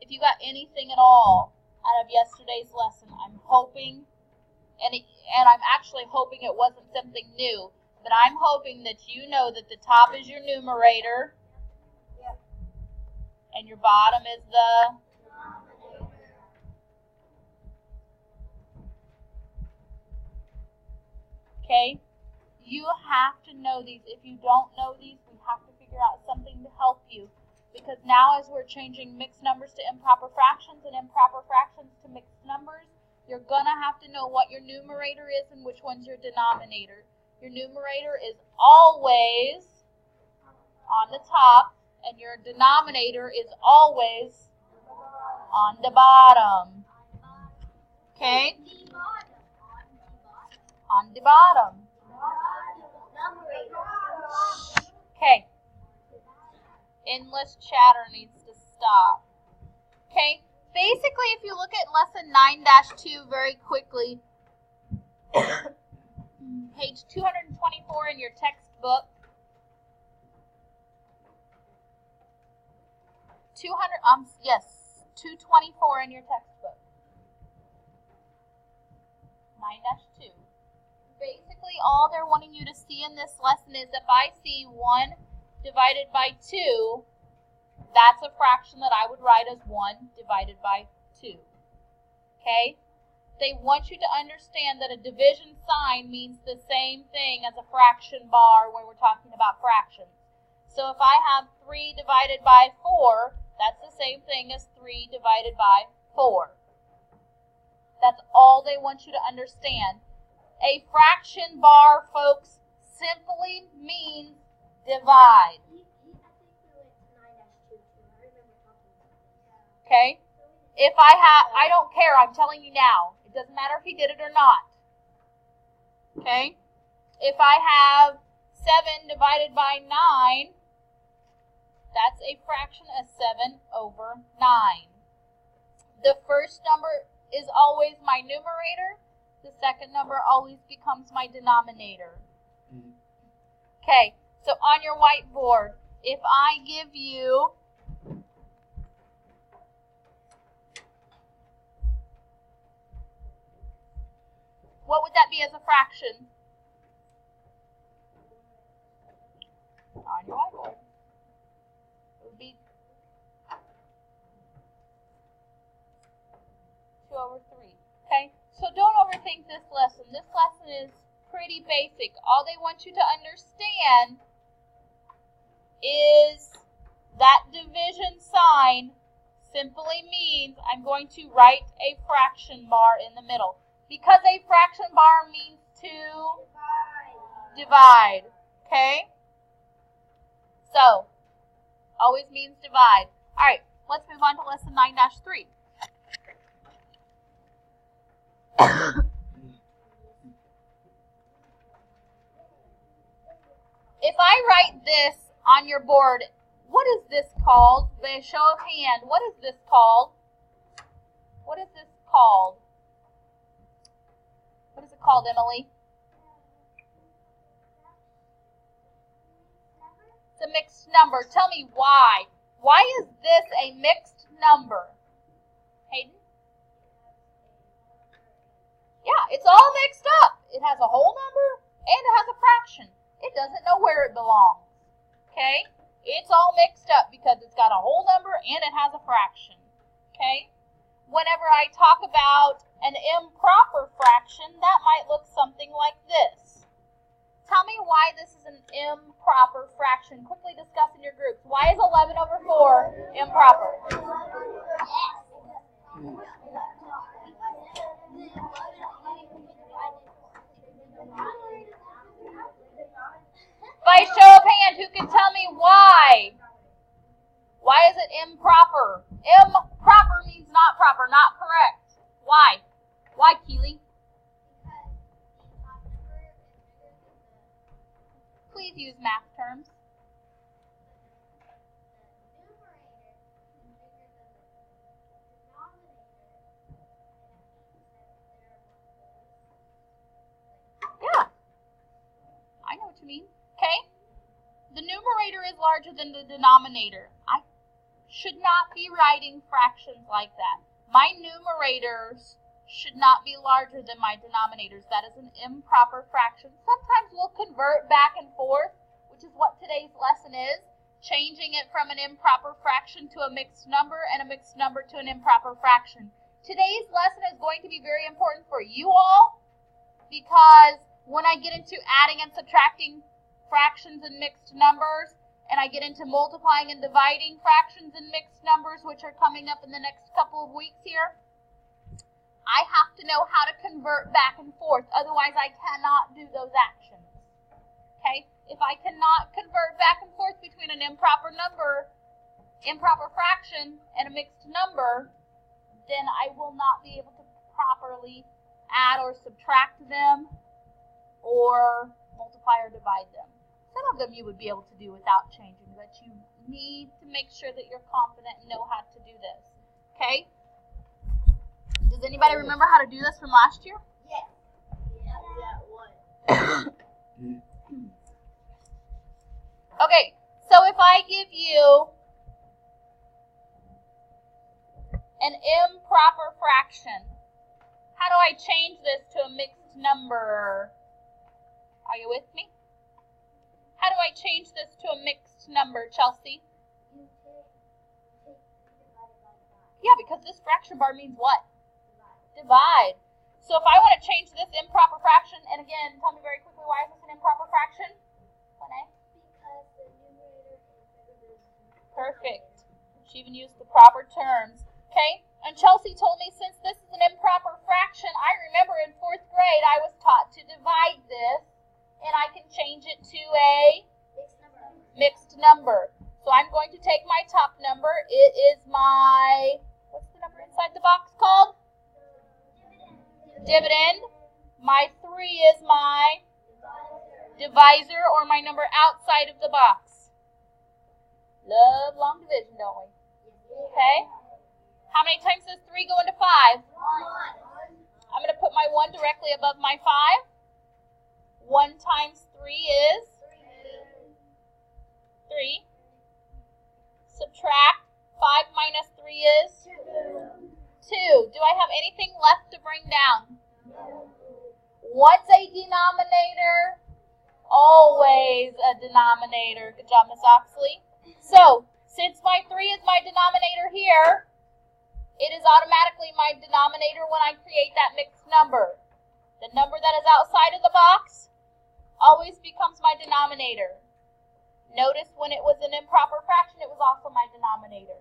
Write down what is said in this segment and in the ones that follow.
if you got anything at all out of yesterday's lesson. I'm hoping, and I'm actually hoping it wasn't something new, but I'm hoping that you know that the top is your numerator, and your bottom is the okay? You have to know these. If you don't know these, we have to figure out something to help you. Because now as we're changing mixed numbers to improper fractions and improper fractions to mixed numbers, you're going to have to know what your numerator is and which one's your denominator. Your numerator is always on the top, and your denominator is always on the bottom. Okay? On the bottom. Okay. Endless chatter needs to stop. Okay. Basically, if you look at lesson 9-2 very quickly, page 224 in your textbook, 224 in your textbook. 9-2. Basically, all they're wanting you to see in this lesson is if I see 1 divided by 2, that's a fraction that I would write as 1 divided by 2. Okay? They want you to understand that a division sign means the same thing as a fraction bar when we're talking about fractions. So if I have 3 divided by 4, that's the same thing as 3 divided by 4. That's all they want you to understand. A fraction bar, folks, simply means divide. Okay? If I don't care, I'm telling you now. It doesn't matter if he did it or not. Okay? If I have 7 divided by 9, that's a fraction of 7 over 9. The first number is always my numerator. The second number always becomes my denominator. Okay, so on your whiteboard, if I give you what would that be as a fraction? On your whiteboard. It would be 2 over 3. Okay? So don't overthink this lesson. This lesson is pretty basic. All they want you to understand is that division sign simply means I'm going to write a fraction bar in the middle. Because a fraction bar means to divide. Okay? So, always means divide. All right, let's move on to lesson 9-3. If I write this on your board, what is this called? By a show of hand, what is this called? What is this called? What is it called, Emily? It's a mixed number. Tell me why. Why is this a mixed number? Hayden? Yeah, it's all mixed up. It has a whole number and it has a fraction. It doesn't know where it belongs. Okay? It's all mixed up because it's got a whole number and it has a fraction. Okay? Whenever I talk about an improper fraction, that might look something like this. Tell me why this is an improper fraction. Quickly discuss in your groups. Why is 11 over 4 improper? By show of hand, who can tell me why? Why is it improper? Improper means not proper, not correct. Why? Why, Keely? Please use math terms. Yeah. I know what you mean. Okay? The numerator is larger than the denominator. should not be writing fractions like that. My numerators should not be larger than my denominators. That is an improper fraction. Sometimes we'll convert back and forth, which is what today's lesson is, changing it from an improper fraction to a mixed number and a mixed number to an improper fraction. Today's lesson is going to be very important for you all because when I get into adding and subtracting fractions and mixed numbers, and I get into multiplying and dividing fractions and mixed numbers, which are coming up in the next couple of weeks here, I have to know how to convert back and forth. Otherwise, I cannot do those actions. Okay? If I cannot convert back and forth between an improper number, improper fraction, and a mixed number, then I will not be able to properly add or subtract them or multiply or divide them. Some of them you would be able to do without changing, but you need to make sure that you're confident and know how to do this. Okay? Does anybody remember how to do this from last year? Yes. Yeah, Okay, so if I give you an improper fraction, how do I change this to a mixed number? Are you with me? How do I change this to a mixed number, Chelsea? Yeah, because this fraction bar means what? Divide. So if I want to change this improper fraction, and again, tell me very quickly, why is this an improper fraction? because the numerator is bigger than Perfect. She even used the proper terms. Okay? And Chelsea told me since this is an improper fraction, I remember in 4th grade I was taught to divide this, and I can change it to a mixed number. So I'm going to take my top number. It is my, what's the number inside the box called? Dividend. My 3 is my divisor, or my number outside of the box. Love long division, don't we? Okay? How many times does 3 go into 5? 1. I'm going to put my 1 directly above my 5. 1 times 3 is 3. Subtract 5 minus 3 is 2. Do I have anything left to bring down? What's a denominator? Always a denominator. Good job, Miss Oxley. So, since my 3 is my denominator here, it is automatically my denominator when I create that mixed number. The number that is outside of the box always becomes my denominator. Notice when it was an improper fraction, it was also my denominator.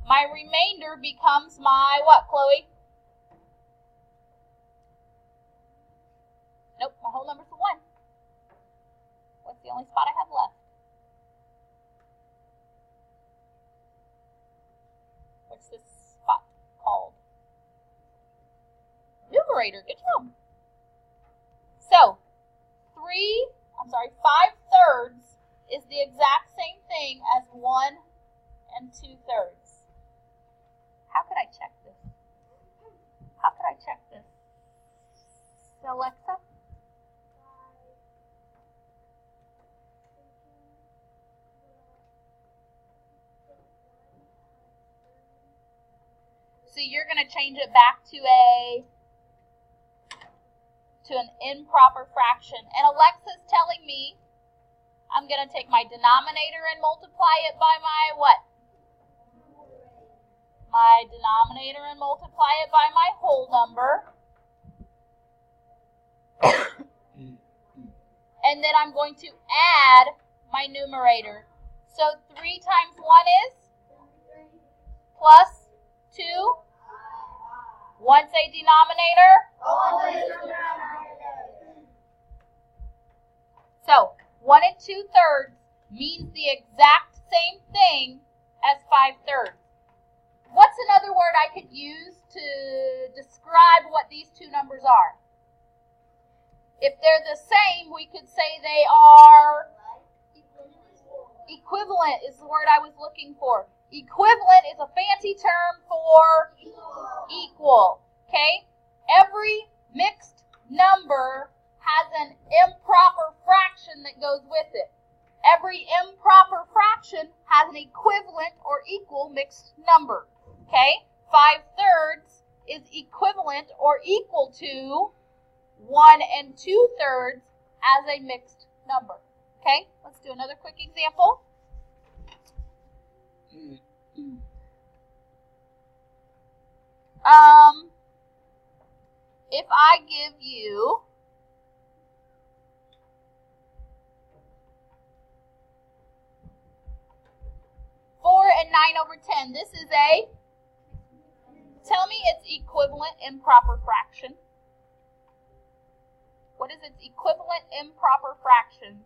My remainder becomes my what, Chloe? Nope, my whole number's a 1. What's the only spot I have left? What's this spot called? Numerator. Good job. So, 5/3 is the exact same thing as 1 2/3. How could I check this? How could I check this? Alexa? So you're going to change it back to an improper fraction. And Alexa's telling me I'm going to take my denominator and multiply it by my what? My denominator and multiply it by my whole number. And then I'm going to add my numerator. So 3 times 1 is? Plus 2? What's a denominator? So 1 2/3 means the exact same thing as 5/3. What's another word I could use to describe what these two numbers are? If they're the same, we could say they are equivalent is the word I was looking for. Equivalent is a fancy term for equal. Okay? Every mixed number has an improper fraction that goes with it. Every improper fraction has an equivalent or equal mixed number. Okay? 5/3 is equivalent or equal to 1 2/3 as a mixed number. Okay? Let's do another quick example. If I give you 4 and 9/10, this is a, tell me its equivalent improper fraction. What is its equivalent improper fraction?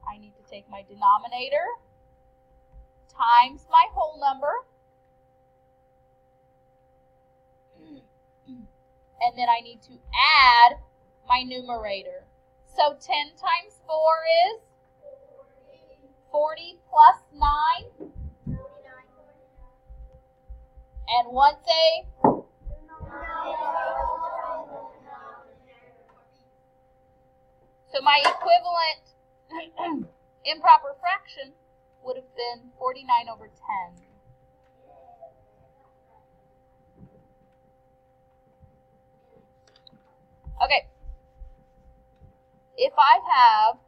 I need to take my denominator times my whole number, and then I need to add my numerator. So 10 times 4 is 40 plus 9, and what's a? So my equivalent improper fraction would have been 49/10. Okay. If I have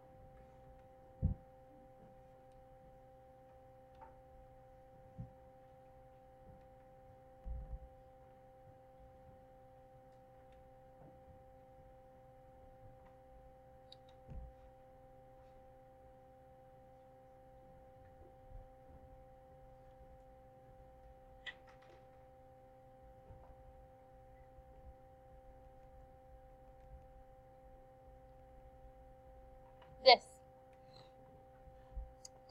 this.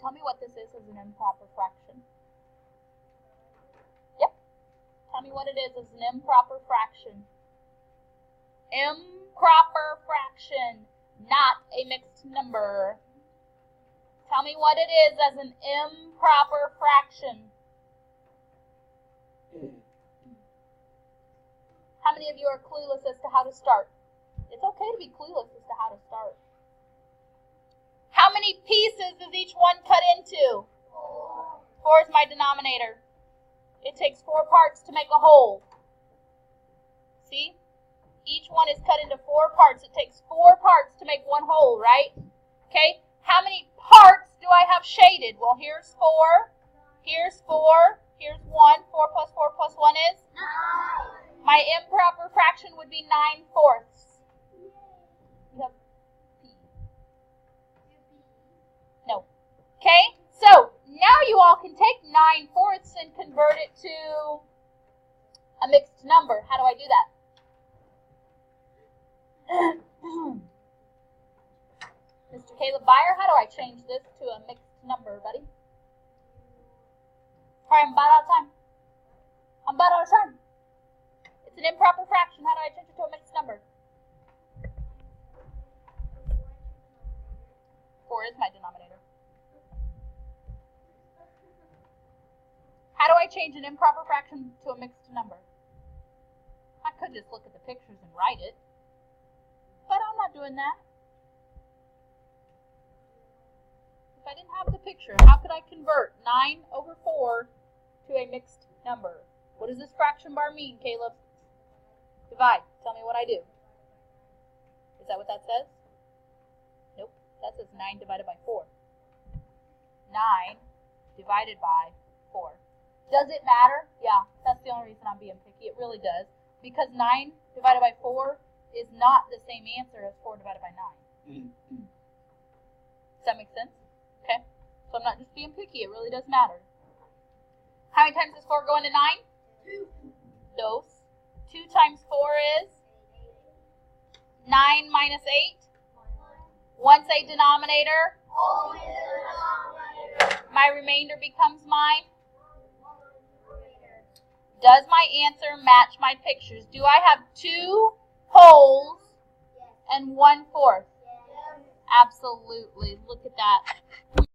Tell me what this is as an improper fraction. Yep. Tell me what it is as an improper fraction. Improper fraction, not a mixed number. Tell me what it is as an improper fraction. How many of you are clueless as to how to start? It's okay to be clueless as to how to start. How many pieces is each one cut into? 4 is my denominator. It takes 4 parts to make a whole. See? Each one is cut into 4 parts. It takes 4 parts to make one whole, right? Okay? How many parts do I have shaded? Well, here's 4. Here's 4. Here's 1. 4 plus 4 plus 1 is? 9. My improper fraction would be 9/4. You have P. No. Okay? So, now you all can take 9/4 and convert it to a mixed number. How do I do that? Mr. Caleb Byer, how do I change this to a mixed number, buddy? All right, I'm about out of time. I'm about out of time. It's an improper fraction. How do I change it to a mixed number? 4 is my denominator. How do I change an improper fraction to a mixed number? I could just look at the pictures and write it, but I'm not doing that. If I didn't have the picture, how could I convert 9/4 to a mixed number? What does this fraction bar mean, Caleb? Divide. Tell me what I do. Is that what that says? Nope. That says 9 divided by 4. 9 divided by 4. Does it matter? Yeah, that's the only reason I'm being picky. It really does. Because 9 divided by 4 is not the same answer as 4 divided by 9. Does that make sense? Okay. So I'm not just being picky. It really does matter. How many times does 4 go into 9? 2. Dos. 2 times 4 is? 9 minus 8? 1's a denominator. My remainder becomes my? Does my answer match my pictures? Do I have 2 wholes and 1/4? Absolutely. Look at that.